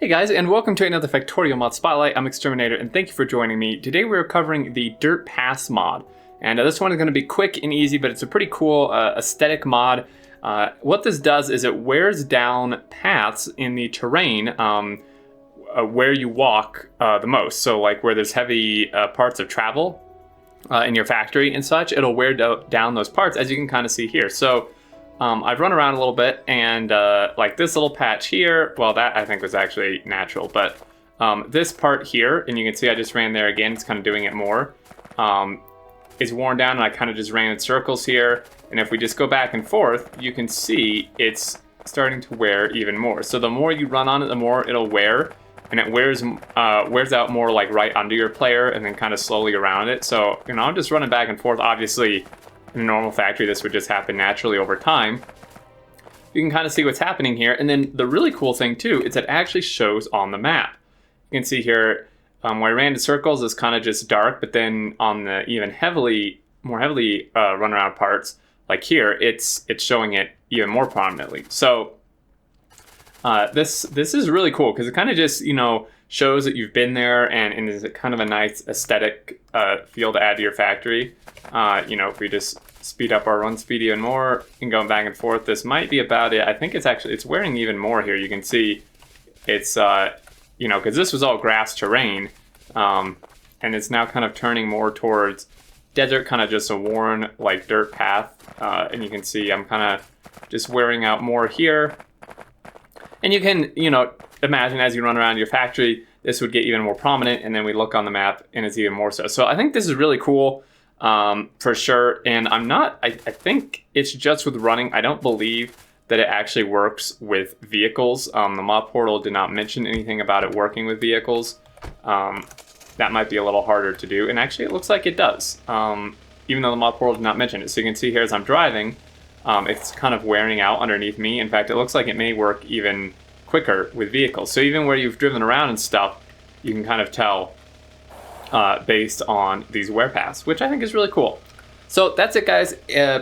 Hey guys, and welcome to another Factorio mod spotlight. I'm Exterminator, and thank you for joining me. Today we're covering the Dirt Paths mod, and this one is going to be quick and easy, but it's a pretty cool aesthetic mod. What this does is it wears down paths in the terrain where you walk the most. So like where there's heavy parts of travel in your factory and such, it'll wear down those parts, as you can kind of see here. So I've run around a little bit, and like this little patch here, well, that I think was actually natural, but this part here, and you can see I just ran there again, it's kind of doing it more, is worn down, and I kind of just ran in circles here, and if we just go back and forth, you can see it's starting to wear even more. So the more you run on it, the more it'll wear, and it wears out more like right under your player, and then kind of slowly around it. So, you know, I'm just running back and forth. Obviously, in a normal factory, this would just happen naturally over time. You can kind of see what's happening here. And then the really cool thing too is it actually shows on the map. You can see here where I ran in circles is kind of just dark, but then on the even more heavily run around parts, like here, it's showing it even more prominently. So this is really cool because it kind of just, you know, shows that you've been there, and is kind of a nice aesthetic feel to add to your factory. You know, if we just speed up our run speed even more and going back and forth, this might be about it. I think it's wearing even more here. You can see it's, you know, because this was all grass terrain, and it's now kind of turning more towards desert, kind of just a worn like dirt path. And you can see I'm kind of just wearing out more here. And you can, you know, imagine as you run around your factory, this would get even more prominent, and then we look on the map and it's even more so. So I think this is really cool. For sure, and I think it's just with running. I don't believe that it actually works with vehicles. The mod portal did not mention anything about it working with vehicles. That might be a little harder to do, and actually it looks like it does, even though the mod portal did not mention it. So you can see here as I'm driving, it's kind of wearing out underneath me. In fact, it looks like it may work even quicker with vehicles. So even where you've driven around and stuff, you can kind of tell based on these wear paths, which I think is really cool. So that's it, guys.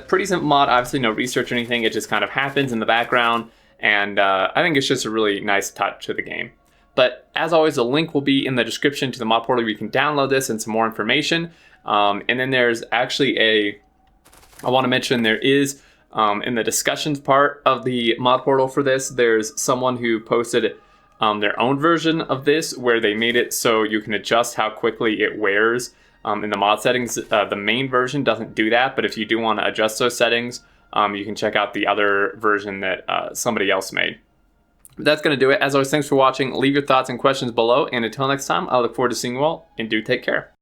Pretty simple mod, obviously no research or anything. It just kind of happens in the background, and I think it's just a really nice touch to the game. But as always, the link will be in the description to the mod portal where you can download this and some more information. And then there's actually I want to mention there is, in the discussions part of the mod portal for this, there's someone who posted their own version of this where they made it so you can adjust how quickly it wears in the mod settings. The main version doesn't do that, but if you do want to adjust those settings, you can check out the other version that somebody else made. But that's going to do it. As always, thanks for watching. Leave your thoughts and questions below, and until next time, I look forward to seeing you all, and do take care.